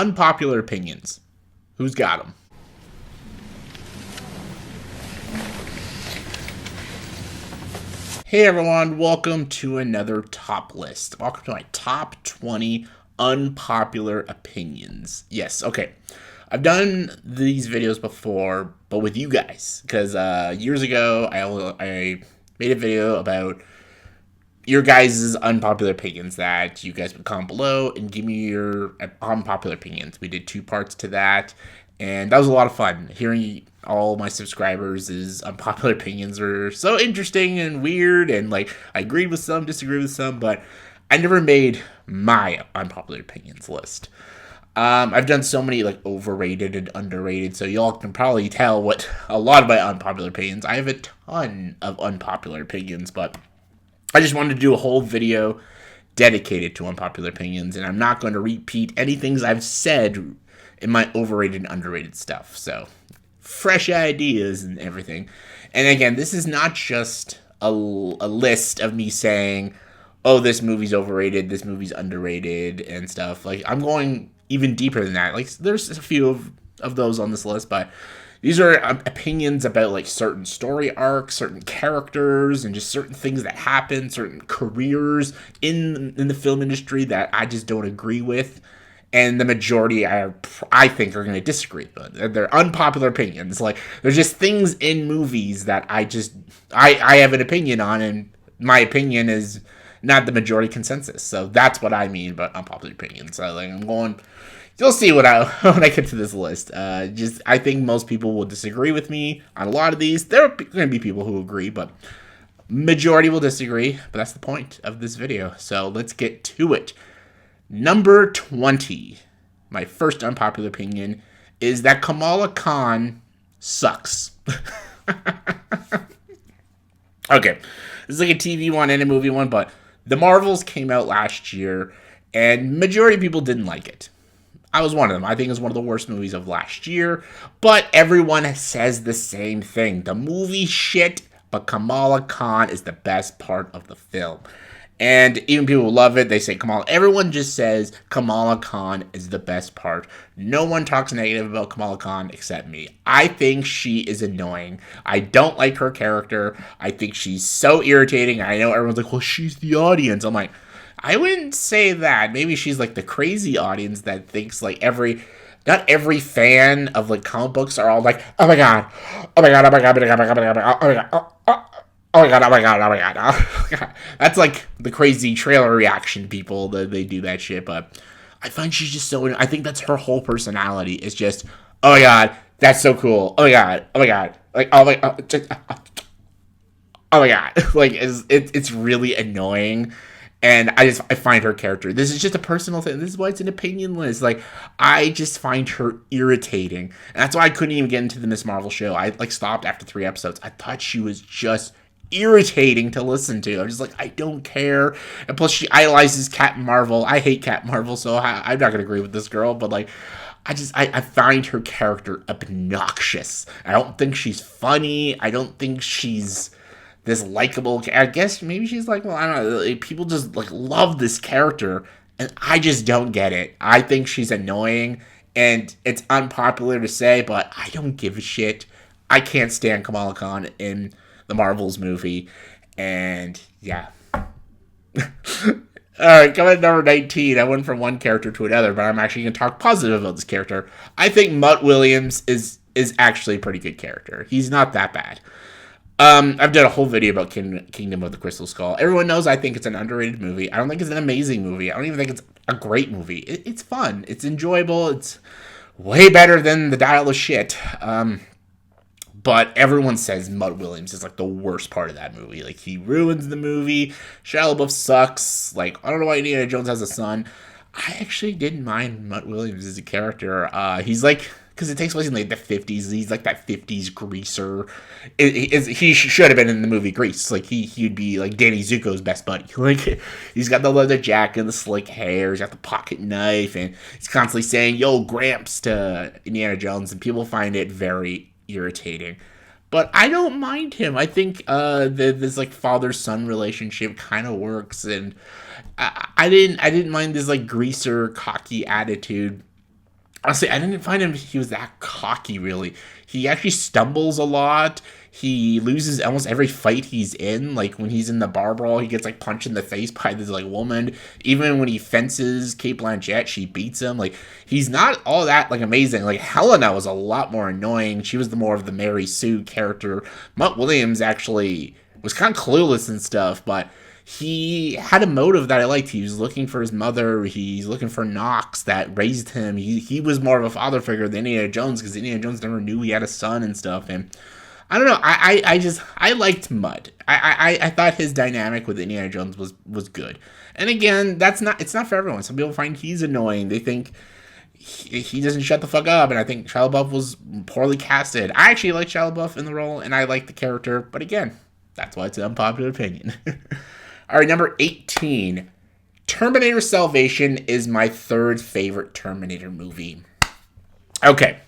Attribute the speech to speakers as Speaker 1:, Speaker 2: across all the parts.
Speaker 1: unpopular opinions. Who's got them? Hey everyone, welcome to another top list. Welcome to my top 20 unpopular opinions. Yes, okay. I've done these videos before, but with you guys, because years ago I made a video about your guys' unpopular opinions that you guys would comment below and give me your unpopular opinions. We did 2 parts to that, and that was a lot of fun. Hearing all my subscribers' unpopular opinions were so interesting and weird, and like I agreed with some, disagreed with some, but I never made my unpopular opinions list. I've done so many like overrated and underrated, so y'all can probably tell what a lot of my unpopular opinions. I have a ton of unpopular opinions, but I just wanted to do a whole video dedicated to unpopular opinions, and I'm not going to repeat any things I've said in my overrated and underrated stuff. So, fresh ideas and everything. And again, this is not just a list of me saying, oh, this movie's overrated, this movie's underrated, and stuff. Like, I'm going even deeper than that. Like, there's a few of those on this list, but these are opinions about like certain story arcs, certain characters, and just certain things that happen, certain careers in the film industry that I just don't agree with, and the majority I think are going to disagree with. They're unpopular opinions. Like there's just things in movies that I have an opinion on, and my opinion is not the majority consensus. So that's what I mean by unpopular opinions. So like I'm going. You'll see when I get to this list. I think most people will disagree with me on a lot of these. There are going to be people who agree, but majority will disagree. But that's the point of this video. So let's get to it. Number 20, my first unpopular opinion, is that Kamala Khan sucks. Okay, this is like a TV one and a movie one, but The Marvels came out last year, and majority of people didn't like it. I was one of them. I think it was one of the worst movies of last year. But everyone says the same thing. The movie shit, but Kamala Khan is the best part of the film. And even people who love it, they say Kamala. Everyone just says Kamala Khan is the best part. No one talks negative about Kamala Khan except me. I think she is annoying. I don't like her character. I think she's so irritating. I know everyone's like, well, she's the audience. I'm like, I wouldn't say that. Maybe she's like the crazy audience that thinks like not every fan of like comic books are all like, oh my god, oh my god, oh my god, oh my god, oh my god, oh my god, oh my god, oh my god, oh my god, oh my god. That's like the crazy trailer reaction people that they do that shit. But I find she's just so. I think that's her whole personality. Is just, oh my god, that's so cool. Oh my god, like oh my, oh my god, like it's really annoying. And I find her character. This is just a personal thing. This is why it's an opinion list. Like, I just find her irritating. And that's why I couldn't even get into the Miss Marvel show. I, like, stopped after 3 episodes. I thought she was just irritating to listen to. I'm just like, I don't care. And plus, she idolizes Captain Marvel. I hate Captain Marvel, so I'm not going to agree with this girl. But, like, I find her character obnoxious. I don't think she's funny. I don't think she's this likable. I guess maybe she's like, well, I don't know. People just like love this character, and I just don't get it. I think she's annoying, and it's unpopular to say, but I don't give a shit. I can't stand Kamala Khan in the Marvels movie, and yeah. Alright, coming at number 19, I went from one character to another, but I'm actually going to talk positive about this character. I think Mutt Williams is actually a pretty good character. He's not that bad. I've done a whole video about Kingdom of the Crystal Skull. Everyone knows I think it's an underrated movie. I don't think it's an amazing movie. I don't even think it's a great movie. It's fun. It's enjoyable. It's way better than The Dial of Shit. But everyone says Mutt Williams is like the worst part of that movie. Like, he ruins the movie. Shia LaBeouf sucks. Like, I don't know why Indiana Jones has a son. I actually didn't mind Mutt Williams as a character. He's like, because it takes place in like the 50s. He's like that 50s greaser. He should have been in the movie Grease. Like, he'd be like Danny Zuko's best buddy. Like, he's got the leather jacket and the slick hair. He's got the pocket knife, and he's constantly saying "Yo, Gramps" to Indiana Jones, and people find it very irritating. But I don't mind him. I think this like father-son relationship kind of works, and I didn't mind this like greaser, cocky attitude. Honestly, I didn't find him, he was that cocky, really. He actually stumbles a lot. He loses almost every fight he's in. Like, when he's in the bar brawl, he gets, like, punched in the face by this, like, woman. Even when he fences Kate Blanchett, she beats him. Like, he's not all that, like, amazing. Like, Helena was a lot more annoying. She was the more of the Mary Sue character. Mutt Williams actually was kind of clueless and stuff, but he had a motive that I liked. He was looking for his mother. He's looking for Knox that raised him. He was more of a father figure than Indiana Jones, because Indiana Jones never knew he had a son and stuff. And I don't know. I liked Mutt. I thought his dynamic with Indiana Jones was good. And again, it's not for everyone. Some people find he's annoying. They think he doesn't shut the fuck up, and I think Shia LaBeouf was poorly casted. I actually like Shia LaBeouf in the role, and I like the character. But again, that's why it's an unpopular opinion. All right, number 18. Terminator Salvation is my third favorite Terminator movie. Okay.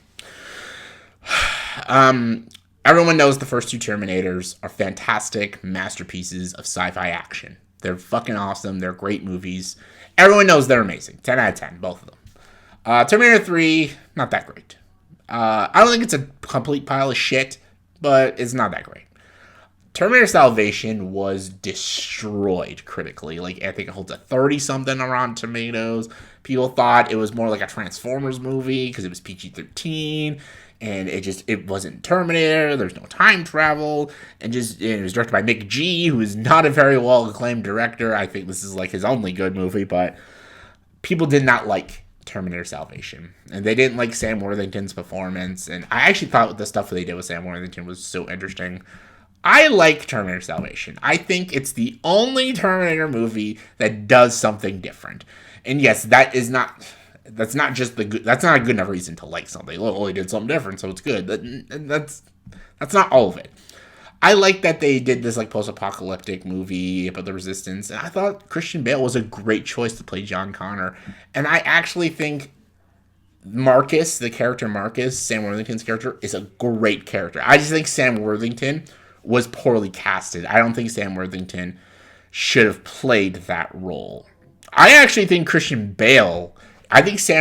Speaker 1: Everyone knows the first two Terminators are fantastic masterpieces of sci-fi action. They're fucking awesome. They're great movies. Everyone knows they're amazing. 10 out of 10, both of them. Terminator 3, not that great. I don't think it's a complete pile of shit, but it's not that great. Terminator Salvation was destroyed critically. Like, I think it holds a 30-something on Rotten Tomatoes. People thought it was more like a Transformers movie because it was PG-13, and it wasn't Terminator. There's no time travel, and it was directed by Mick G, who is not a very well-acclaimed director. I think this is like his only good movie, but people did not like Terminator Salvation, and they didn't like Sam Worthington's performance. And I actually thought the stuff that they did with Sam Worthington was so interesting. I like Terminator Salvation. I think it's the only Terminator movie that does something different. And yes, that's not a good enough reason to like something. Well, he did something different, so it's good. That's not all of it. I like that they did this like post-apocalyptic movie about the Resistance, and I thought Christian Bale was a great choice to play John Connor. And I actually think Marcus, the character Marcus, Sam Worthington's character, is a great character. I just think Sam Worthington was poorly casted. I don't think Sam Worthington should have played that role. I actually think Sam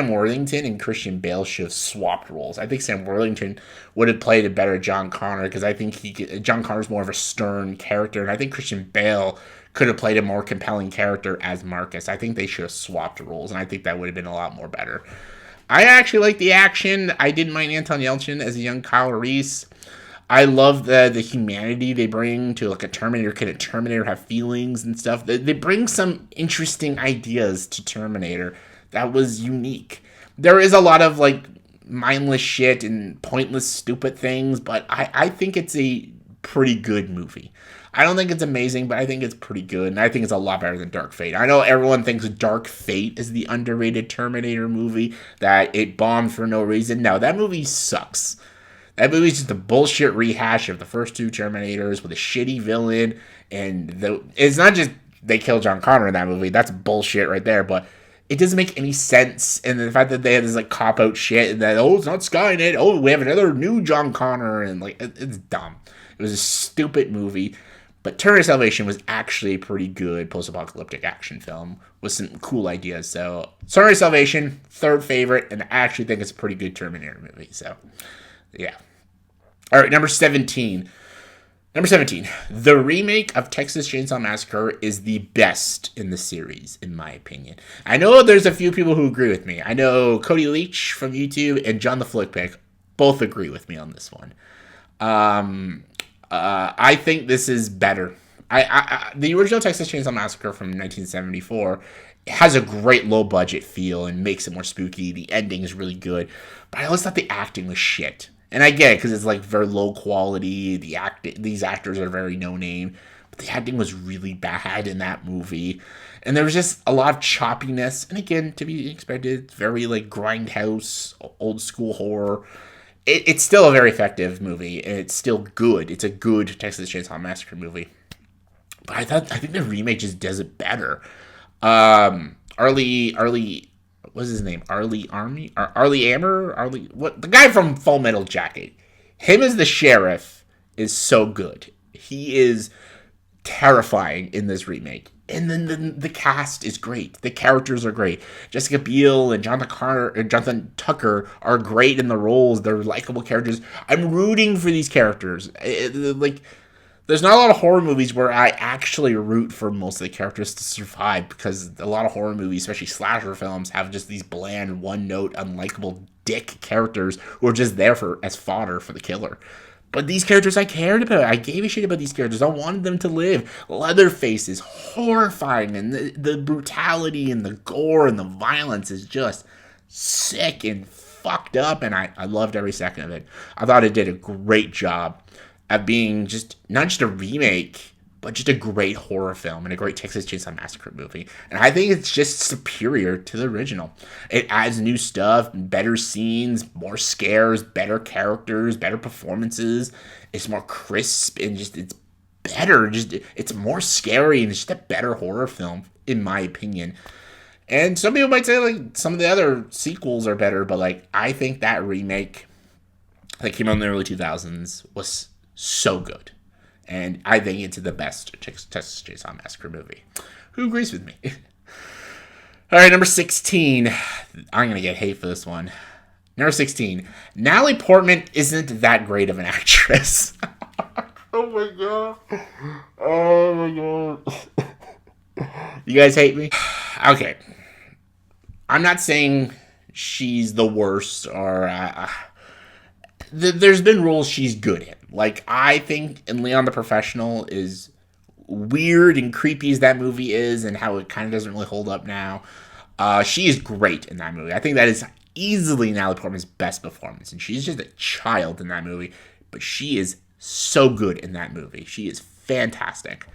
Speaker 1: Worthington and Christian Bale should have swapped roles. I think Sam Worthington would have played a better John Connor, because I think John Connor's more of a stern character, and I think Christian Bale could have played a more compelling character as Marcus. I think they should have swapped roles, and I think that would have been a lot more better. I actually like the action. I didn't mind Anton Yelchin as a young Kyle Reese. I love the humanity they bring to like a Terminator. Can a Terminator have feelings and stuff? They bring some interesting ideas to Terminator that was unique. There is a lot of like mindless shit and pointless, stupid things, but I think it's a pretty good movie. I don't think it's amazing, but I think it's pretty good, and I think it's a lot better than Dark Fate. I know everyone thinks Dark Fate is the underrated Terminator movie, that it bombed for no reason. No, that movie sucks. That movie's just a bullshit rehash of the first two Terminators with a shitty villain, and it's not just they kill John Connor in that movie. That's bullshit right there, but it doesn't make any sense. And the fact that they have this like cop-out shit, and that, it's not Skynet, we have another new John Connor, and like, it's dumb. It was a stupid movie. But Terminator Salvation was actually a pretty good post-apocalyptic action film with some cool ideas. So, Terminator Salvation, third favorite, and I actually think it's a pretty good Terminator movie. So, yeah. All right, number 17. The remake of Texas Chainsaw Massacre is the best in the series, in my opinion. I know there's a few people who agree with me. I know Cody Leach from YouTube and John the Flick Pick both agree with me on this one. I think this is better. The original Texas Chainsaw Massacre from 1974 has a great low-budget feel and makes it more spooky. The ending is really good. But I always thought the acting was shit. And I get it, because it's like very low quality. These actors are very no-name. But the acting was really bad in that movie. And there was just a lot of choppiness. And again, to be expected, very like grindhouse, old-school horror. It's still a very effective movie, and it's still good. It's a good Texas Chainsaw Massacre movie. But I think the remake just does it better. Arlie, what's his name? Arlie Amber? The guy from Full Metal Jacket. Him as the sheriff is so good. He is terrifying in this remake. And then the cast is great. The characters are great. Jessica Biel and Jonathan Tucker are great in the roles. They're likable characters. I'm rooting for these characters. Like, there's not a lot of horror movies where I actually root for most of the characters to survive, because a lot of horror movies, especially slasher films, have just these bland, one-note, unlikable dick characters who are just there for as fodder for the killer. But these characters I cared about. I gave a shit about these characters. I wanted them to live. Leatherface is horrifying, and the brutality and the gore and the violence is just sick and fucked up, and I loved every second of it. I thought it did a great job at being just not just a remake, but just a great horror film and a great Texas Chainsaw Massacre movie. And I think it's just superior to the original. It adds new stuff, better scenes, more scares, better characters, better performances. It's more crisp and just it's better. Just it's more scary and it's just a better horror film, in my opinion. And some people might say like some of the other sequels are better, but like I think that remake that came out in the early 2000s was so good. And I think it's the best Texas Chainsaw Massacre movie. Who agrees with me? All right, number 16. I'm going to get hate for this one. Number 16. Natalie Portman isn't that great of an actress. Oh my god. Oh my god. You guys hate me? Okay. I'm not saying she's the worst or... there's been roles she's good in. Like, I think in Leon the Professional, is weird and creepy as that movie is and how it kind of doesn't really hold up now, she is great in that movie. I think that is easily Natalie Portman's best performance. And she's just a child in that movie. But she is so good in that movie. She is fantastic.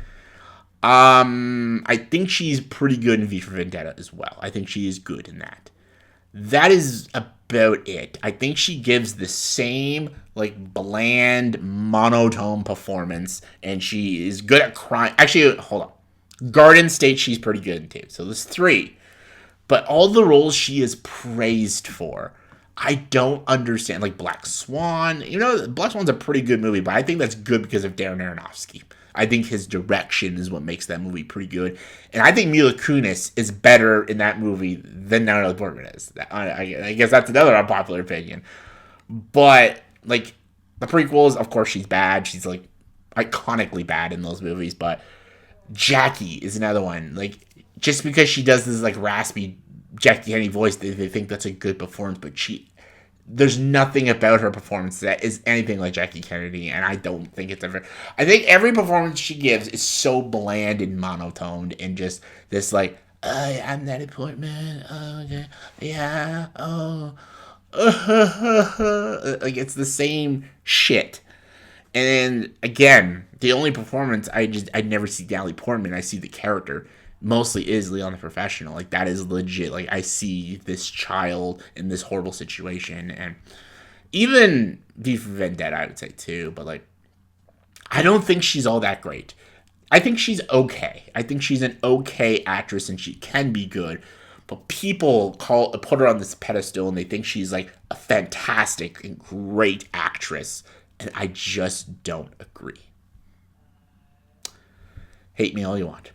Speaker 1: I think she's pretty good in V for Vendetta as well. I think she is good in that. That is about it. I think she gives the same, like, bland, monotone performance, and she is good at crime. Actually, hold on. Garden State, she's pretty good in, too. So there's 3. But all the roles she is praised for, I don't understand. Like, Black Swan. You know, Black Swan's a pretty good movie, but I think that's good because of Darren Aronofsky. I think his direction is what makes that movie pretty good. And I think Mila Kunis is better in that movie than Natalie Portman is. I guess that's another unpopular opinion. But, like, the prequels, of course, she's bad. She's, like, iconically bad in those movies. But Jackie is another one. Like, just because she does this, like, raspy Jackie Kennedy voice, they think that's a good performance. But there's nothing about her performance that is anything like Jackie Kennedy, and I don't think it's ever... I think every performance she gives is so bland and monotoned and just this, like, I'm Natalie Portman, oh, okay, yeah, oh, like, it's the same shit. And then, again, the only performance I never see Natalie Portman, I see the character, mostly is Leon the Professional. Like, that is legit. Like, I see this child in this horrible situation. And even V for Vendetta, I would say, too. But, like, I don't think she's all that great. I think she's okay. I think she's an okay actress, and she can be good. But people put her on this pedestal, and they think she's, like, a fantastic and great actress. And I just don't agree. Hate me all you want.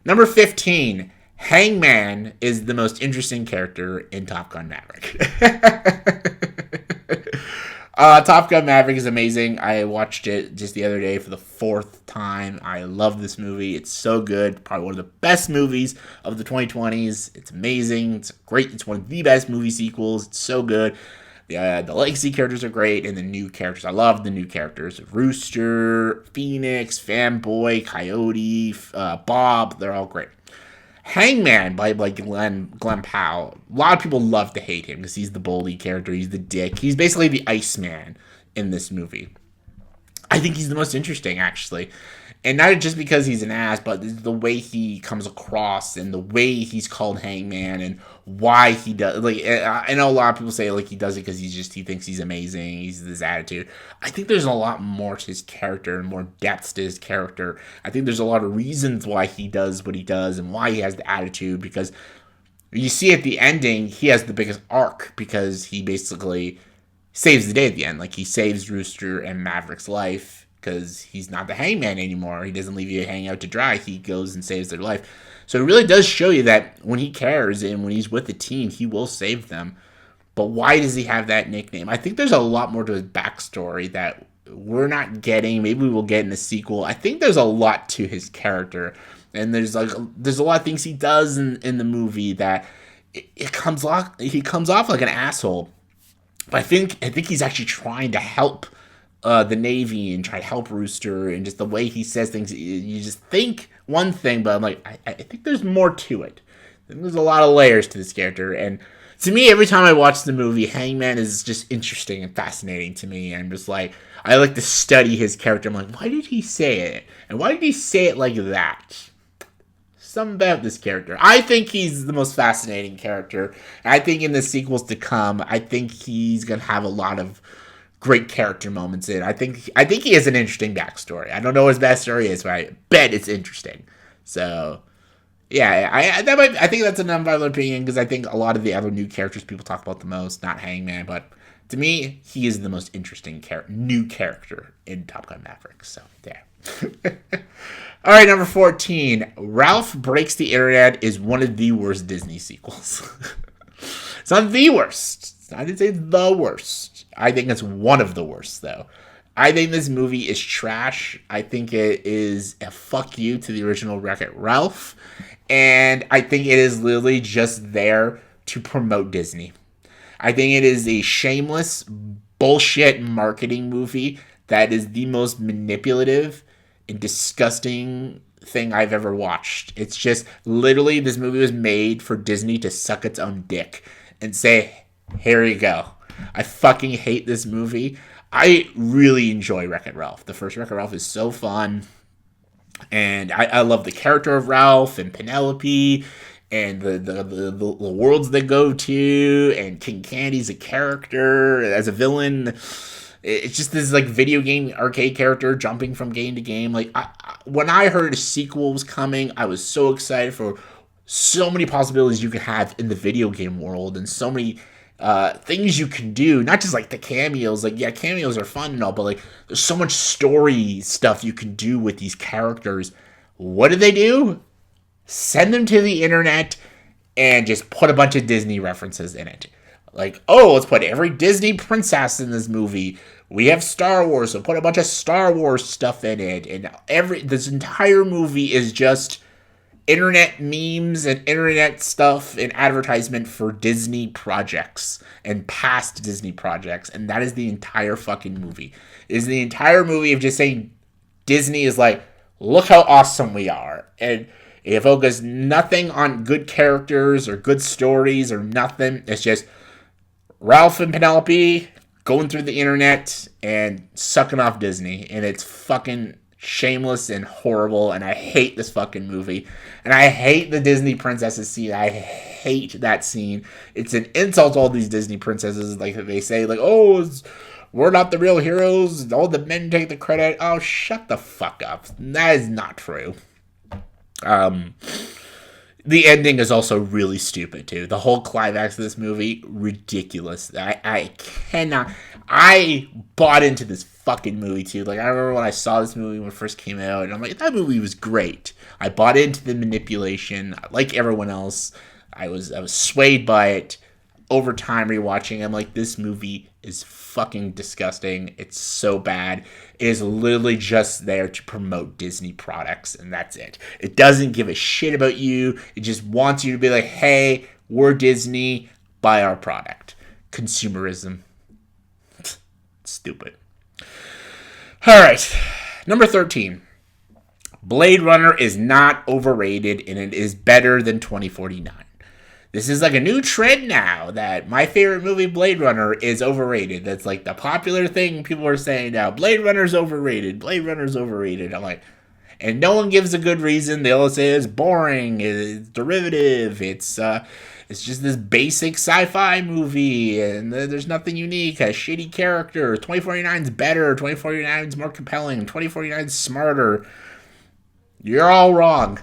Speaker 1: Number 15, Hangman is the most interesting character in Top Gun Maverick. Top Gun Maverick is amazing. I watched it just the other day for the 4th time. I love this movie. It's so good. Probably one of the best movies of the 2020s. It's amazing. It's great. It's one of the best movie sequels. It's so good. The legacy characters are great, and the new characters. I love the new characters. Rooster, Phoenix, Fanboy, Coyote, Bob. They're all great. Hangman by Glenn Powell. A lot of people love to hate him because he's the bully character. He's the dick. He's basically the Iceman in this movie. I think he's the most interesting, actually. And not just because he's an ass, but the way he comes across and the way he's called Hangman and why he does. Like, I know a lot of people say like he does it because he thinks he's amazing. He's this attitude. I think there's a lot more to his character and more depth to his character. I think there's a lot of reasons why he does what he does and why he has the attitude. Because you see at the ending, he has the biggest arc because he basically saves the day at the end. Like, he saves Rooster and Maverick's life. because he's not the Hangman anymore. He doesn't leave you hanging out to dry. He goes and saves their life. So it really does show you that when he cares and when he's with the team, he will save them. But why does he have that nickname? I think there's a lot more to his backstory that we're not getting. Maybe we will get in the sequel. I think there's a lot to his character. And there's a lot of things he does in the movie that he comes off like an asshole. But I think he's actually trying to help the Navy and try to help Rooster, and just the way he says things, you just think one thing, but I'm like, I think there's more to it. There's a lot of layers to this character, and to me, every time I watch the movie, Hangman is just interesting and fascinating to me. I'm just like, I like to study his character. I'm like, why did he say it? And why did he say it like that? Something about this character. I think he's the most fascinating character. I think in the sequels to come, I think he's going to have a lot of great character moments in. I think he has an interesting backstory. I don't know what his backstory is, but I bet it's interesting. So, yeah, I think that's an unpopular opinion, because I think a lot of the other new characters people talk about the most, not Hangman, but to me, he is the most interesting new character in Top Gun Maverick. So, there. All right, number 14. Ralph Breaks the Internet is one of the worst Disney sequels. It's not the worst. I didn't say the worst. I think it's one of the worst, though. I think this movie is trash. I think it is a fuck you to the original WreckIt Ralph. And I think it is literally just there to promote Disney. I think it is a shameless bullshit marketing movie that is the most manipulative and disgusting thing I've ever watched. It's just literally, this movie was made for Disney to suck its own dick and say, here you go. I fucking hate this movie. I really enjoy WreckIt Ralph. The first WreckIt Ralph is so fun. And I love the character of Ralph and Penelope and the worlds they go to. And King Candy's a character as a villain. It's just this like video game arcade character jumping from game to game. Like when I heard a sequel was coming, I was so excited for so many possibilities you could have in the video game world, and so many things you can do. Not just like the cameos. Like, yeah, cameos are fun and all, but like there's so much story stuff you can do with these characters. What did they do? Send them to the internet and just put a bunch of Disney references in it. Like, oh, let's put every Disney princess in this movie. We have Star Wars, so put a bunch of Star Wars stuff in it. And this entire movie is just internet memes and internet stuff and advertisement for Disney projects and past Disney projects. And that is the entire fucking movie. It is the entire movie of just saying Disney is like, look how awesome we are. And it focuses nothing on good characters or good stories or nothing. It's just Ralph and Penelope going through the internet and sucking off Disney. And it's fucking shameless and horrible. And I hate this fucking movie. And I hate the Disney princesses scene. I hate that scene. It's an insult to all these Disney princesses. Like they say, like, oh, we're not the real heroes. All the men take the credit. Oh, shut the fuck up. That is not true. The ending is also really stupid, too. The whole climax of this movie, ridiculous. I cannot... I bought into this fucking movie, too. Like, I remember when I saw this movie when it first came out, and I'm like, that movie was great. I bought into the manipulation. Like everyone else, I was swayed by it. Over time, rewatching, I'm like, this movie is fucking disgusting. It's so bad. It is literally just there to promote Disney products, and that's it. It doesn't give a shit about you. It just wants you to be like, hey, we're Disney, buy our product. Consumerism. Stupid. All right, number 13. Blade Runner is not overrated, and it is better than 2049. This is like a new trend now that my favorite movie, Blade Runner, is overrated. That's like the popular thing people are saying now. Blade Runner's overrated. Blade Runner's overrated. I'm like, and no one gives a good reason. They all say it's boring, it's derivative, it's just this basic sci-fi movie, and there's nothing unique, a shitty character. 2049's better, 2049's more compelling, 2049's smarter. You're all wrong.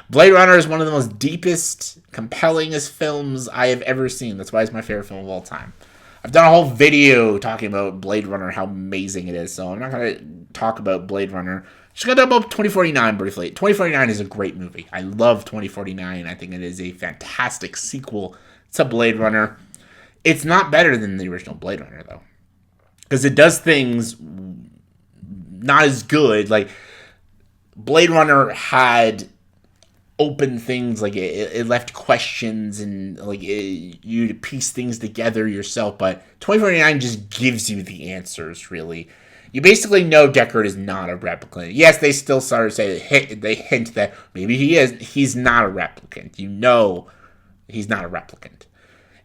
Speaker 1: Blade Runner is one of the most deepest, compellingest films I have ever seen. That's why it's my favorite film of all time. I've done a whole video talking about Blade Runner, how amazing it is. So I'm not gonna talk about Blade Runner. Just gonna talk about 2049 briefly. 2049 is a great movie. I love 2049. I think it is a fantastic sequel to Blade Runner. It's not better than the original Blade Runner though, because it does things not as good. Like Blade Runner had open things, like it left questions and like you to piece things together yourself, but 2049 just gives you the answers. Really, you basically know Deckard is not a replicant. Yes, they still sort of say, they hint that maybe he's not a replicant. You know he's not a replicant.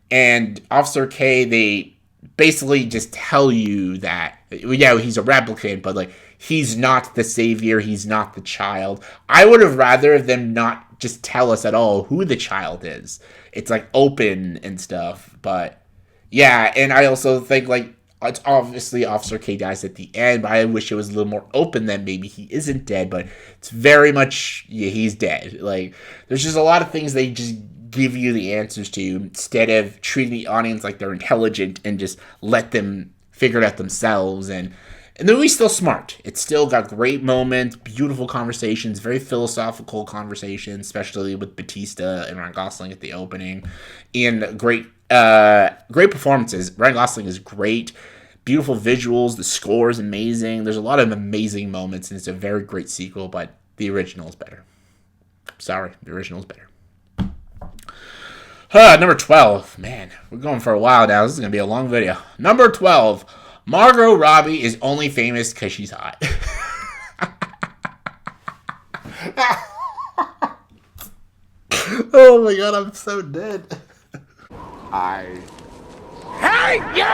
Speaker 1: And Officer K, they basically just tell you that, yeah, he's a replicant, but like he's not the savior, he's not the child. I would have rather them not just tell us at all who the child is. It's like open and stuff, but yeah, and I also think like it's obviously Officer K dies at the end, but I wish it was a little more open that maybe he isn't dead, but it's very much, yeah, he's dead. Like there's just a lot of things they just give you the answers to instead of treating the audience like they're intelligent and just let them figure it out themselves. And the movie's still smart. It's still got great moments, beautiful conversations, very philosophical conversations, especially with Batista and Ryan Gosling at the opening, and great performances. Ryan Gosling is great. Beautiful visuals. The score is amazing. There's a lot of amazing moments, and it's a very great sequel, but the original is better. Sorry, the original is better. Number 12. Man, we're going for a while now. This is going to be a long video. Number 12. Margot Robbie is only famous because she's hot. Oh my god, I'm so dead. I hate you!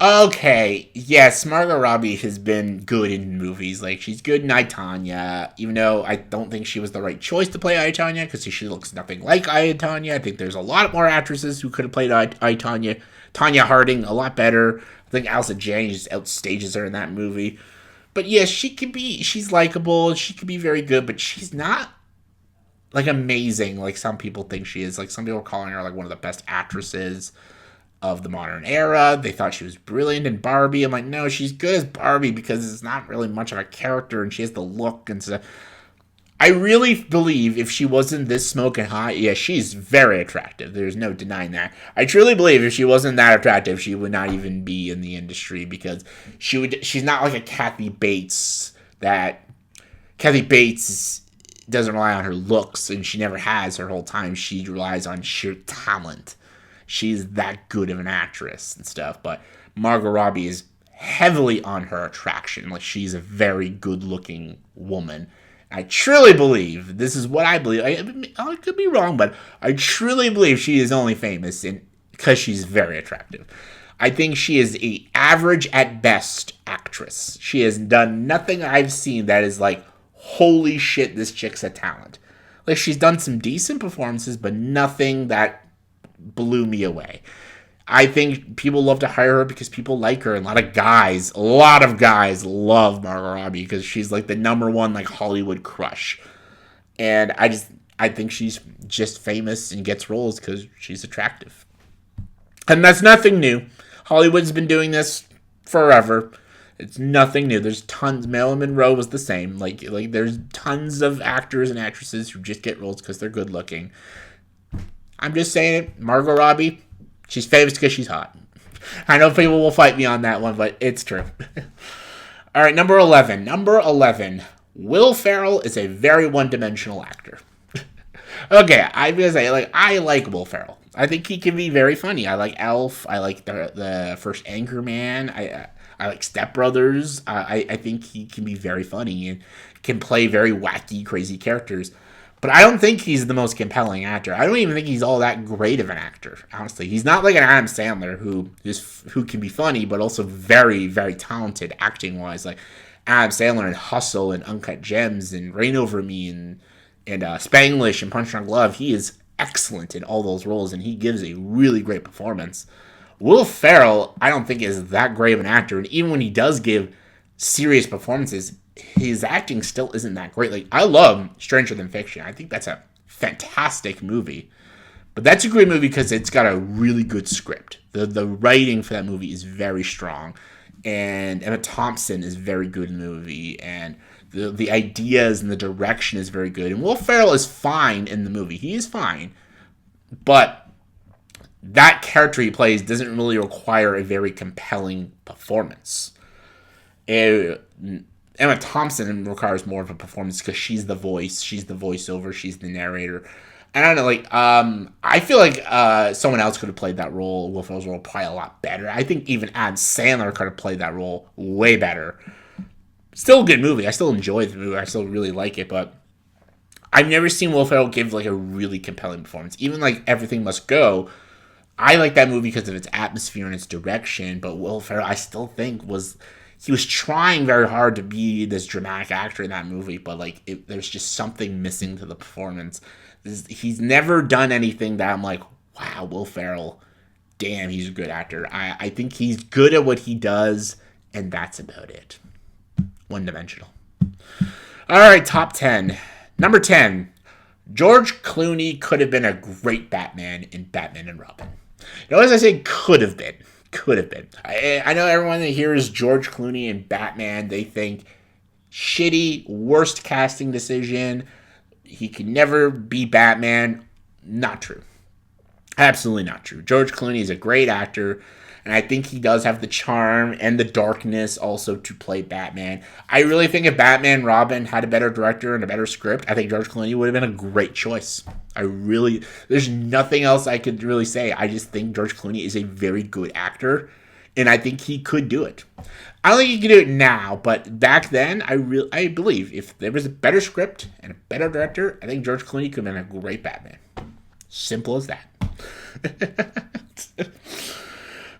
Speaker 1: Okay, yes, Margot Robbie has been good in movies. Like, she's good in I, Tonya, even though I don't think she was the right choice to play I, Tonya, because she looks nothing like I, Tonya. I think there's a lot more actresses who could have played I, Tonya. Tonya Harding, a lot better. I think Allison Janney just outstages her in that movie. But yes, she's likable, she could be very good, but she's not, like, amazing like some people think she is. Like, some people are calling her, like, one of the best actresses of the modern era. They thought she was brilliant in Barbie. I'm like, no, she's good as Barbie because it's not really much of a character and she has the look and stuff. I really believe if she wasn't this smoking hot, yeah, she's very attractive. There's no denying that. I truly believe if she wasn't that attractive, she would not even be in the industry because she's not like a Kathy Bates Kathy Bates doesn't rely on her looks, and she never has her whole time. She relies on sheer talent. She's that good of an actress and stuff, but Margot Robbie is heavily on her attraction. Like, she's a very good-looking woman. I truly believe, this is what I believe, I could be wrong, but I truly believe she is only famous because she's very attractive. I think she is an average at best actress. She has done nothing I've seen that is like, holy shit, this chick's a talent. Like, she's done some decent performances, but nothing that blew me away. I think people love to hire her because people like her. A lot of guys love Margot Robbie because she's like the number one like Hollywood crush. And I think she's just famous and gets roles because she's attractive. And that's nothing new. Hollywood's been doing this forever. It's nothing new. There's tons. Marilyn Monroe was the same. Like there's tons of actors and actresses who just get roles because they're good looking. I'm just saying it. Margot Robbie, she's famous because she's hot. I know people will fight me on that one, but it's true. All right, number 11. Number 11. Will Ferrell is a very one-dimensional actor. Okay, I'm going to say, like, I like Will Ferrell. I think he can be very funny. I like Elf. I like the first Anchorman. I like Step Brothers. I think he can be very funny and can play very wacky, crazy characters. But I don't think he's the most compelling actor. I don't even think he's all that great of an actor, honestly. He's not like an Adam Sandler who can be funny, but also very, very talented acting-wise. Like Adam Sandler in Hustle and Uncut Gems and Reign Over Me and Spanglish and Punch Drunk Love. He is excellent in all those roles, and he gives a really great performance. Will Ferrell, I don't think, is that great of an actor. And even when he does give serious performances, his acting still isn't that great. Like, I love Stranger Than Fiction. I think that's a fantastic movie. But that's a great movie because it's got a really good script. The writing for that movie is very strong, and Emma Thompson is very good in the movie, and the ideas and the direction is very good. And Will Ferrell is fine in the movie. He is fine, but that character he plays doesn't really require a very compelling performance. Emma Thompson requires more of a performance because she's the voice, she's the voiceover, she's the narrator. I don't know, like, I feel like someone else could have played that role, Will Ferrell's role, probably a lot better. I think even Adam Sandler could have played that role way better. Still a good movie. I still enjoy the movie. I still really like it, but I've never seen Will Ferrell give, like, a really compelling performance. Even, like, Everything Must Go, I like that movie because of its atmosphere and its direction, but Will Ferrell, I still think, he was trying very hard to be this dramatic actor in that movie, but, like, there's just something missing to the performance. He's never done anything that I'm like, wow, Will Ferrell, damn, he's a good actor. I think he's good at what he does, and that's about it. One-dimensional. All right, top 10. Number 10, George Clooney could have been a great Batman in Batman and Robin. You know, as I say, could have been. Could have been. I know everyone that hears George Clooney in Batman, they think shitty, worst casting decision. He could never be Batman. Not true. Absolutely not true. George Clooney is a great actor, and I think he does have the charm and the darkness also to play Batman. I really think if Batman and Robin had a better director and a better script, I think George Clooney would have been a great choice. There's nothing else I could really say. I just think George Clooney is a very good actor, and I think he could do it. I don't think he can do it now, but back then, I believe if there was a better script and a better director, I think George Clooney could have been a great Batman. Simple as that.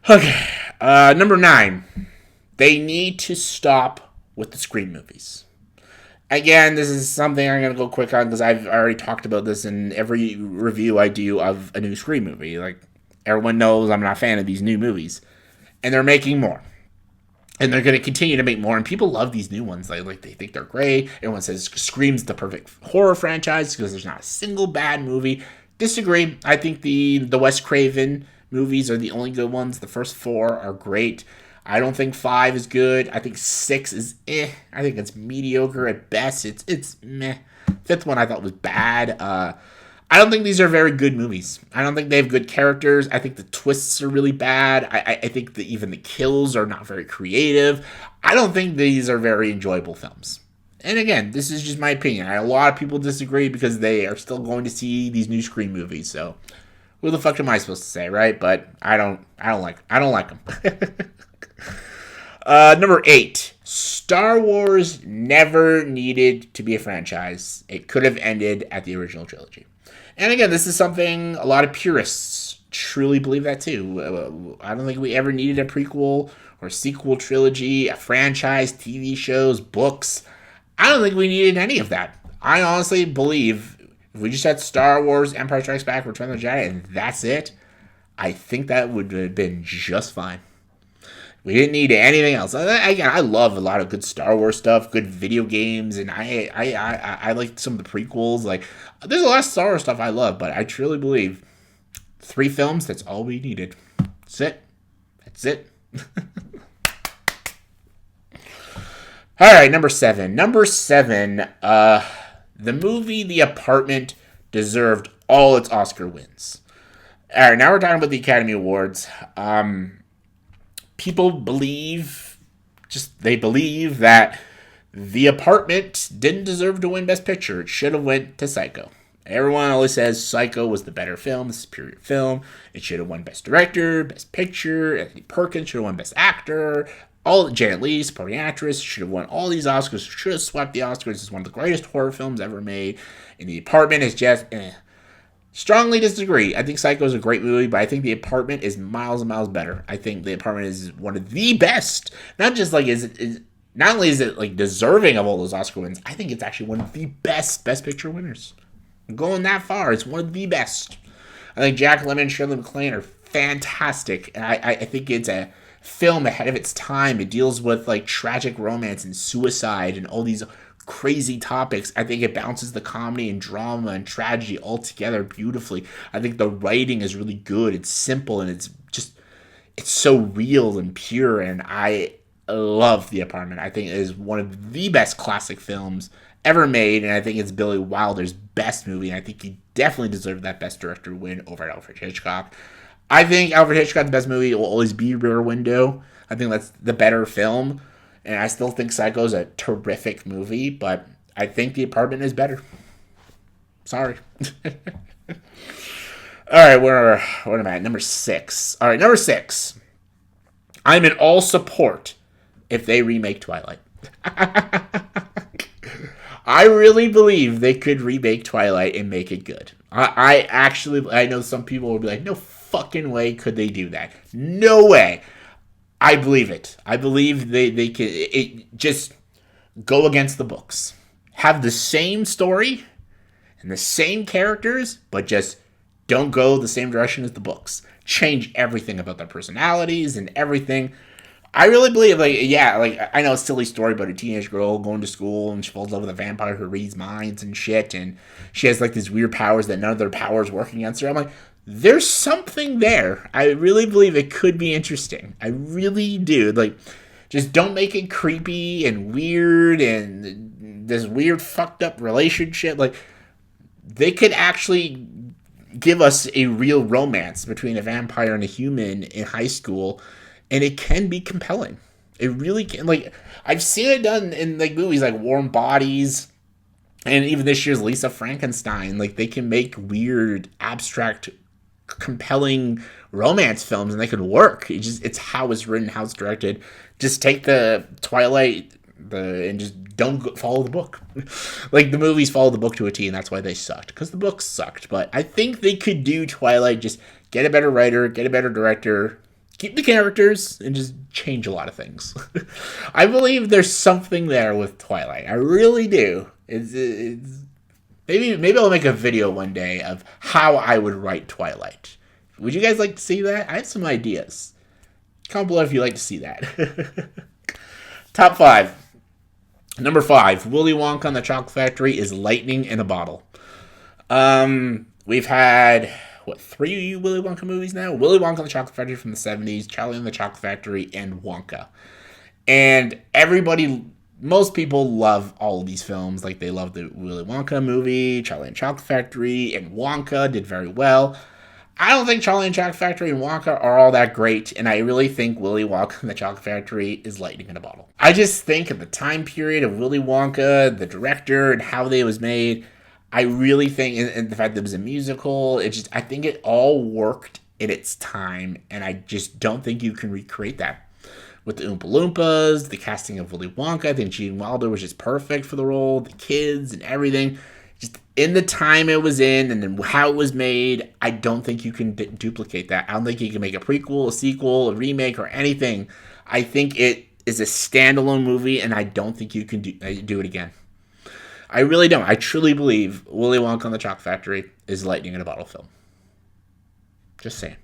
Speaker 1: Okay, number 9. They need to stop with the Scream movies. Again, this is something I'm going to go quick on because I've already talked about this in every review I do of a new Scream movie. Like, everyone knows I'm not a fan of these new movies. And they're making more. And they're going to continue to make more. And people love these new ones. Like they think they're great. Everyone says Scream's the perfect horror franchise because there's not a single bad movie. Disagree. I think the Wes Craven movies are the only good ones. The first 4 are great. I don't think 5 is good. I think 6 is eh. I think it's mediocre at best. It's meh. 5th one I thought was bad. I don't think these are very good movies. I don't think they have good characters. I think the twists are really bad. I think that even the kills are not very creative. I don't think these are very enjoyable films. And again, this is just my opinion. A lot of people disagree because they are still going to see these new Scream movies. So, who the fuck am I supposed to say, right? But I don't like them. Number 8. Star Wars never needed to be a franchise. It could have ended at the original trilogy. And again, this is something a lot of purists truly believe that too. I don't think we ever needed a prequel or sequel trilogy, a franchise, TV shows, books. I don't think we needed any of that. I honestly believe if we just had Star Wars, Empire Strikes Back, Return of the Jedi, and that's it, I think that would have been just fine. We didn't need anything else. Again, I love a lot of good Star Wars stuff, good video games, and I like some of the prequels. Like, there's a lot of Star Wars stuff I love, but I truly believe 3 films, that's all we needed. That's it. All right, number 7. Number 7, the movie The Apartment deserved all its Oscar wins. All right, now we're talking about the Academy Awards. People believe that The Apartment didn't deserve to win Best Picture. It should have went to Psycho. Everyone always says Psycho was the better film, the superior film. It should have won Best Director, Best Picture. Anthony Perkins should have won Best Actor. Janet Leigh, supporting actress, should have won all these Oscars. Should have swept the Oscars. It's one of the greatest horror films ever made. And The Apartment is just Strongly disagree. I think Psycho is a great movie, but I think The Apartment is miles and miles better. I think The Apartment is one of the best. Not just like not only is it like deserving of all those Oscar wins, I think it's actually one of the best Picture winners. I'm going that far. It's one of the best. I think Jack Lemmon and Shirley MacLaine are fantastic, and I think it's a film ahead of its time. It deals with like tragic romance and suicide and all these crazy topics. I think it balances the comedy and drama and tragedy all together beautifully. I think the writing is really good. It's simple and it's so real and pure, and I love The Apartment. I think it is one of the best classic films ever made, and I think it's Billy Wilder's best movie, and I think he definitely deserved that Best Director win over Alfred Hitchcock. I think Alfred Hitchcock's best movie will always be Rear Window. I think that's the better film, and I still think Psycho is a terrific movie, but I think The Apartment is better. Sorry. All right, where am I at? Number 6. All right, number 6. I'm in all support if they remake Twilight. I really believe they could remake Twilight and make it good. I know some people will be like, no fucking way could they do that. No way. I believe it. I believe they can just go against the books. Have the same story and the same characters, but just don't go the same direction as the books. Change everything about their personalities and everything. I really believe, I know it's a silly story about a teenage girl going to school and she falls in love with a vampire who reads minds and shit, and she has, these weird powers that none of their powers work against her. I'm like, there's something there. I really believe it could be interesting. I really do. Just don't make it creepy and weird and this weird fucked up relationship. They could actually give us a real romance between a vampire and a human in high school, and it can be compelling. It really can. I've seen it done in movies like Warm Bodies, and even this year's Lisa Frankenstein. They can make weird, abstract, compelling romance films, and they could work. It's how it's written, how it's directed. Just take the Twilight, and just don't follow the book. The movies follow the book to a T, and that's why they sucked, because the books sucked. But I think they could do Twilight, just get a better writer, get a better director, keep the characters, and just change a lot of things. I believe there's something there with Twilight. I really do. Maybe I'll make a video one day of how I would write Twilight. Would you guys like to see that? I have some ideas. Comment below if you'd like to see that. Top 5. Number 5, Willy Wonka and the Chocolate Factory is lightning in a bottle. We've had, 3 Willy Wonka movies now? Willy Wonka and the Chocolate Factory from the 70s, Charlie and the Chocolate Factory, and Wonka. And most people love all of these films. They love the Willy Wonka movie, Charlie and the Chocolate Factory, and Wonka did very well. I don't think Charlie and the Chocolate Factory and Wonka are all that great, and I really think Willy Wonka and the Chocolate Factory is lightning in a bottle. I just think of the time period of Willy Wonka, the director, and how they was made, I really think, and the fact that it was a musical, I think it all worked in its time, and I just don't think you can recreate that. With the Oompa Loompas, the casting of Willy Wonka, I think Gene Wilder was just perfect for the role, the kids and everything. Just in the time it was in and then how it was made, I don't think you can duplicate that. I don't think you can make a prequel, a sequel, a remake, or anything. I think it is a standalone movie, and I don't think you can do it again. I really don't. I truly believe Willy Wonka and the Chocolate Factory is lightning in a bottle film. Just saying.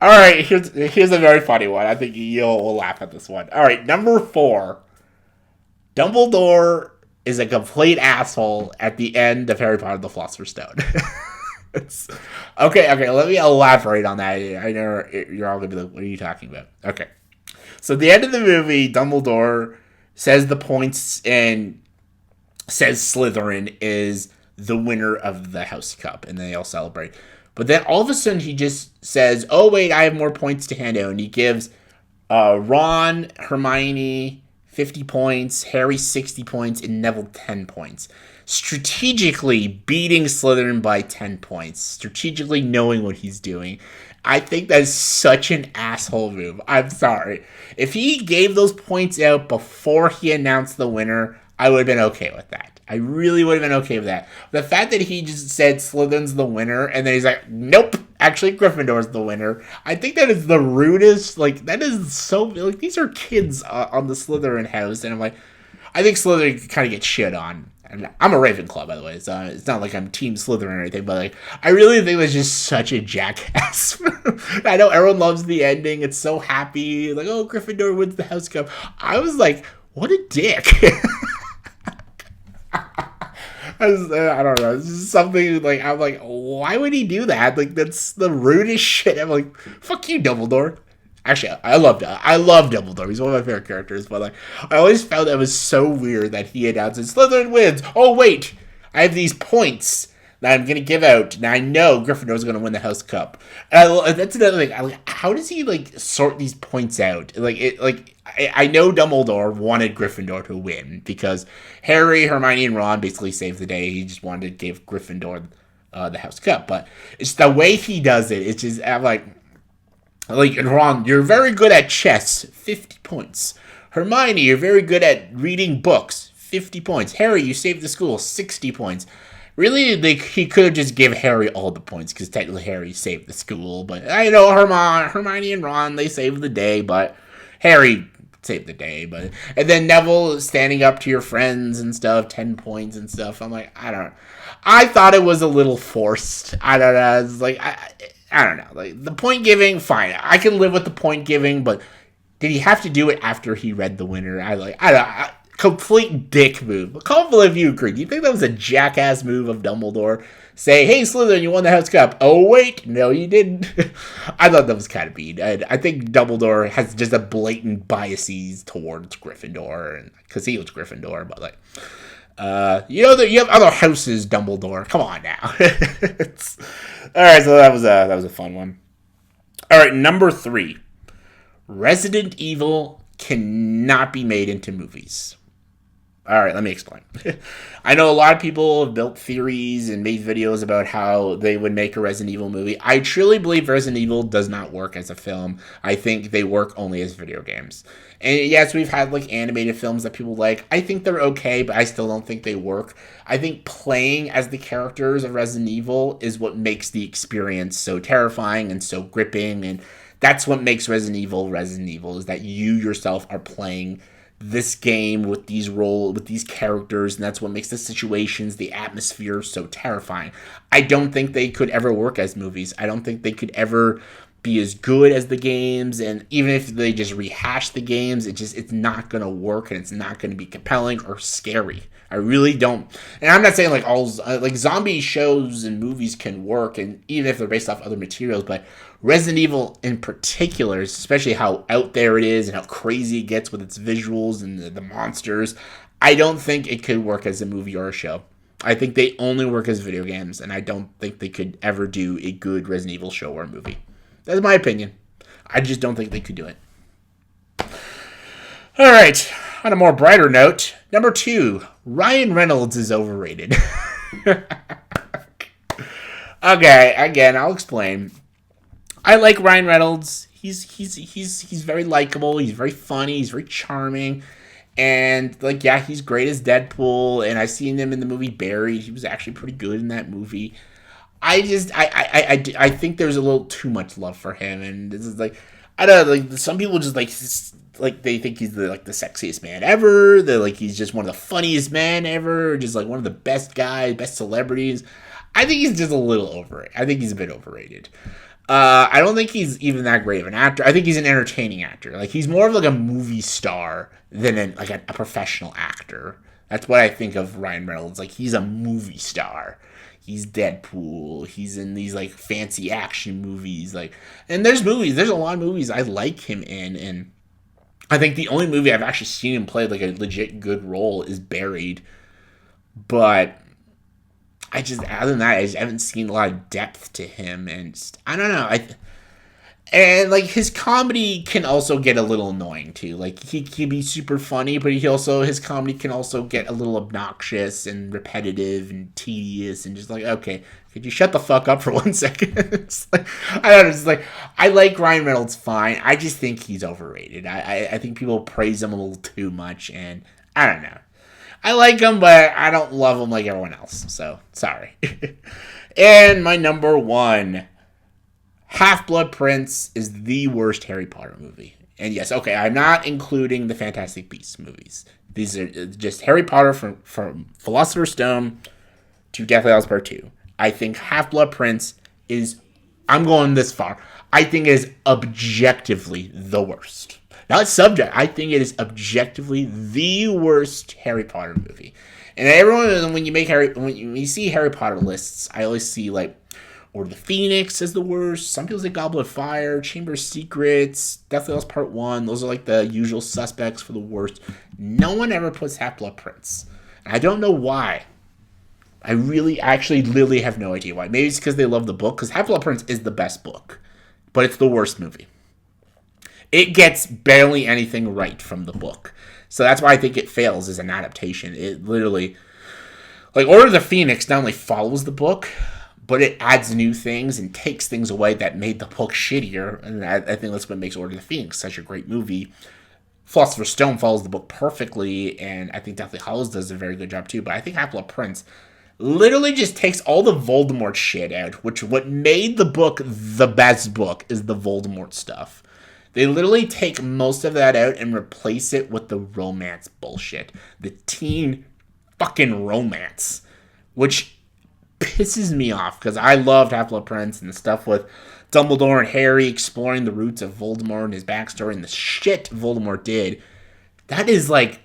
Speaker 1: All right, here's a very funny one. I think you'll laugh at this one. All right, number 4. Dumbledore is a complete asshole at the end of Harry Potter and the Philosopher's Stone. Okay, let me elaborate on that. I know you're all going to be like, what are you talking about? Okay. So at the end of the movie, Dumbledore says the points and says Slytherin is the winner of the House Cup, and they all celebrate. But then all of a sudden he just says, oh, wait, I have more points to hand out. And he gives Ron, Hermione 50 points, Harry 60 points, and Neville 10 points. Strategically beating Slytherin by 10 points. Strategically knowing what he's doing. I think that is such an asshole move. I'm sorry. If he gave those points out before he announced the winner, I would have been okay with that. I really would have been okay with that. The fact that he just said Slytherin's the winner, and then he's like, nope, actually Gryffindor's the winner. I think that is the rudest, that is so, these are kids on the Slytherin house, and I'm like, I think Slytherin kind of gets shit on. And I'm a Ravenclaw, by the way, so it's not like I'm Team Slytherin or anything, but I really think it's just such a jackass. I know everyone loves the ending, it's so happy, oh, Gryffindor wins the House Cup. I was like, what a dick. I don't know. This is something like I'm like, why would he do that? Like that's the rudest shit. I'm like, fuck you, Dumbledore. Actually, I love Dumbledore. He's one of my favorite characters. But like, I always found that it was so weird that he announces Slytherin wins. Oh wait, I have these points that I'm gonna give out, and I know Gryffindor's gonna win the House Cup. And that's another thing. How does he like sort these points out? I know Dumbledore wanted Gryffindor to win because Harry, Hermione, and Ron basically saved the day. He just wanted to give Gryffindor the House Cup, but it's the way he does it. It's just I'm like Ron, you're very good at chess, 50 points. Hermione, you're very good at reading books, 50 points. Harry, you saved the school, 60 points. Really, he could have just give Harry all the points, because technically Harry saved the school. But I know Hermione and Ron, they saved the day, but Harry saved the day. And then Neville standing up to your friends and stuff, 10 points and stuff. I'm like, I thought it was a little forced. I don't know. It's like, I don't know. Like, the point giving, fine. I can live with the point giving, but did he have to do it after he read the winner? Complete dick move. Comment below if you agree. Do you think that was a jackass move of Dumbledore? Say, hey, Slytherin, you won the House Cup. Oh, wait. No, you didn't. I thought that was kind of mean. I think Dumbledore has just a blatant biases towards Gryffindor, because he was Gryffindor, but like, you know that you have other houses, Dumbledore. Come on now. All right, so that was a fun one. All right, number 3. Resident Evil cannot be made into movies. All right, let me explain. I know a lot of people have built theories and made videos about how they would make a Resident Evil movie. I truly believe Resident Evil does not work as a film. I think they work only as video games. And yes, we've had like animated films that people like. I think they're okay, but I still don't think they work. I think playing as the characters of Resident Evil is what makes the experience so terrifying and so gripping. And that's what makes Resident Evil, is that you yourself are playing this game with these characters, and that's what makes the situations, the atmosphere so terrifying. I don't think they could ever work as movies. I don't think they could ever be as good as the games, and even if they just rehash the games, it's not gonna work, and it's not gonna be compelling or scary. I really don't. And I'm not saying like all like zombie shows and movies can work, and even if they're based off other materials, but Resident Evil in particular, especially how out there it is and how crazy it gets with its visuals and the monsters, I don't think it could work as a movie or a show. I think they only work as video games, and I don't think they could ever do a good Resident Evil show or movie. That's my opinion. I just don't think they could do it. All right, on a more brighter note, number 2, Ryan Reynolds is overrated. Okay, again, I'll explain. I like Ryan Reynolds. He's very likable. He's very funny. He's very charming. And like, yeah, he's great as Deadpool. And I've seen him in the movie Buried. He was actually pretty good in that movie. I think there's a little too much love for him. And this is like, I don't know, like some people just like they think he's the sexiest man ever. They're like, he's just one of the funniest men ever. Just like one of the best guys, best celebrities. I think he's just a little overrated. I think he's a bit overrated. I don't think he's even that great of an actor. I think he's an entertaining actor. Like, he's more of like a movie star than a professional actor. That's what I think of Ryan Reynolds. Like, he's a movie star. He's Deadpool. He's in these like fancy action movies. Like, and there's a lot of movies I like him in. And I think the only movie I've actually seen him play like a legit good role is Buried. But other than that, I just haven't seen a lot of depth to him, and I don't know. And like, his comedy can also get a little annoying too. Like, he can be super funny, but his comedy can also get a little obnoxious and repetitive and tedious, and just like, okay, could you shut the fuck up for 1 second? It's like, I don't know. It's like, I like Ryan Reynolds fine. I just think he's overrated. I think people praise him a little too much, and I don't know. I like him, but I don't love him like everyone else. So, sorry. And my number 1, Half-Blood Prince is the worst Harry Potter movie. And yes, okay, I'm not including the Fantastic Beasts movies. These are just Harry Potter from Philosopher's Stone to Deathly Hallows Part 2. I think Half-Blood Prince is, I'm going this far, I think it is objectively the worst. Not subject. I think it is objectively the worst Harry Potter movie. And everyone, when you see Harry Potter lists, I always see like Order of the Phoenix is the worst. Some people say Goblet of Fire, Chamber of Secrets, Deathly Hallows Part 1. Those are like the usual suspects for the worst. No one ever puts Half-Blood Prince. And I don't know why. I actually literally have no idea why. Maybe it's because they love the book, because Half-Blood Prince is the best book. But it's the worst movie. It gets barely anything right from the book. So that's why I think it fails as an adaptation. It literally, like Order of the Phoenix not only follows the book, but it adds new things and takes things away that made the book shittier. And I think that's what makes Order of the Phoenix such a great movie. Philosopher's Stone follows the book perfectly, and I think Deathly Hallows does a very good job too. But I think Half-Blood Prince literally just takes all the Voldemort shit out, which what made the book the best book is the Voldemort stuff. They literally take most of that out and replace it with the romance bullshit. The teen fucking romance. Which pisses me off, because I loved Half-Blood Prince and the stuff with Dumbledore and Harry exploring the roots of Voldemort and his backstory and the shit Voldemort did. That is like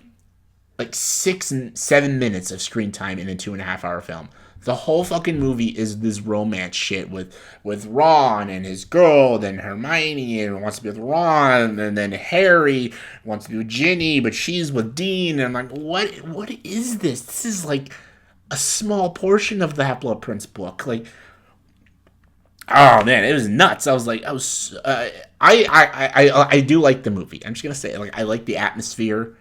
Speaker 1: 6 and 7 minutes of screen time in a 2.5 hour film. The whole fucking movie is this romance shit with Ron and his girl, then Hermione and wants to be with Ron, and then Harry wants to be with Ginny, but she's with Dean. And I'm like, what is this? This is like a small portion of the Half-Blood Prince book. Like, oh man, it was nuts. I do like the movie. I'm just gonna say, like, I like the atmosphere.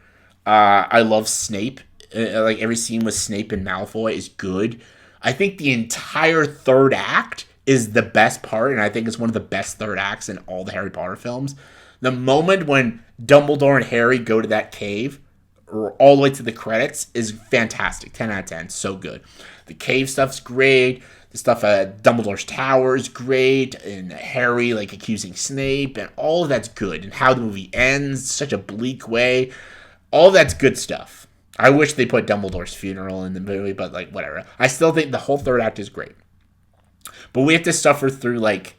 Speaker 1: I love Snape. Like, every scene with Snape and Malfoy is good. I think the entire third act is the best part, and I think it's one of the best third acts in all the Harry Potter films. The moment when Dumbledore and Harry go to that cave, all the way to the credits, is fantastic. 10 out of 10. So good. The cave stuff's great. The stuff at Dumbledore's tower is great. And Harry, like, accusing Snape. And all of that's good. And how the movie ends, such a bleak way. All that's good stuff. I wish they put Dumbledore's funeral in the movie, but, like, whatever. I still think the whole third act is great. But we have to suffer through, like,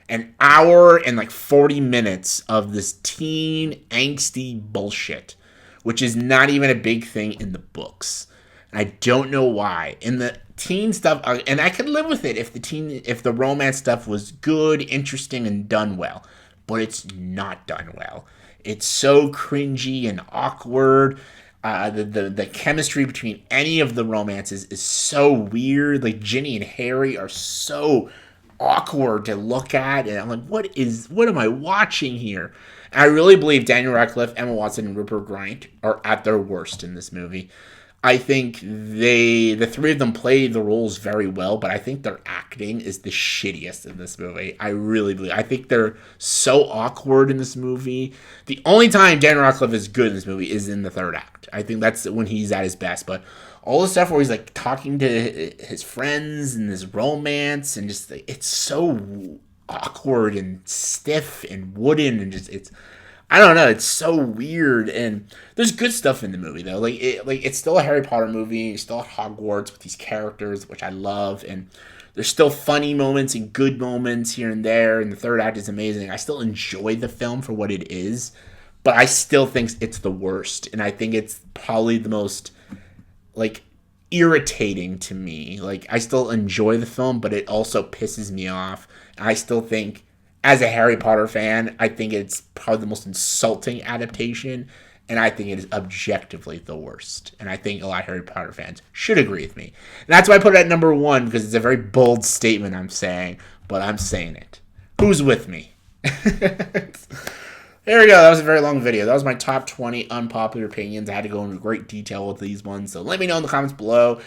Speaker 1: an hour and, like, 40 minutes of this teen angsty bullshit, which is not even a big thing in the books. And I don't know why. In the teen stuff, and I could live with it if the romance stuff was good, interesting, and done well. But it's not done well. It's so cringy and awkward. The chemistry between any of the romances is so weird. Like, Ginny and Harry are so awkward to look at, and I'm like, what am I watching here? And I really believe Daniel Radcliffe, Emma Watson, and Rupert Grint are at their worst in this movie. I think the three of them play the roles very well, but I think their acting is the shittiest in this movie. I really believe. I think they're so awkward in this movie. The only time Daniel Radcliffe is good in this movie is in the third act. I think that's when he's at his best. But all the stuff where he's like talking to his friends and this romance and just it's so awkward and stiff and wooden and just I don't know, it's so weird. And there's good stuff in the movie though. It's still a Harry Potter movie. It's still at Hogwarts with these characters, which I love, and there's still funny moments and good moments here and there, and the third act is amazing. I still enjoy the film for what it is, but I still think it's the worst, and I think it's probably the most like irritating to me. Like, I still enjoy the film, but it also pisses me off. I still think, as a Harry Potter fan, I think it's probably the most insulting adaptation, and I think it is objectively the worst. And I think a lot of Harry Potter fans should agree with me. And that's why I put it at number 1, because it's a very bold statement I'm saying, but I'm saying it. Who's with me? There we go. That was a very long video. That was my top 20 unpopular opinions. I had to go into great detail with these ones, so let me know in the comments below.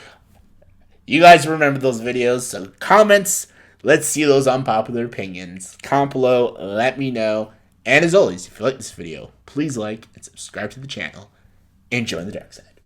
Speaker 1: You guys remember those videos, so comments. Let's see those unpopular opinions. Comment below, let me know. And as always, if you like this video, please like and subscribe to the channel and join the dark side.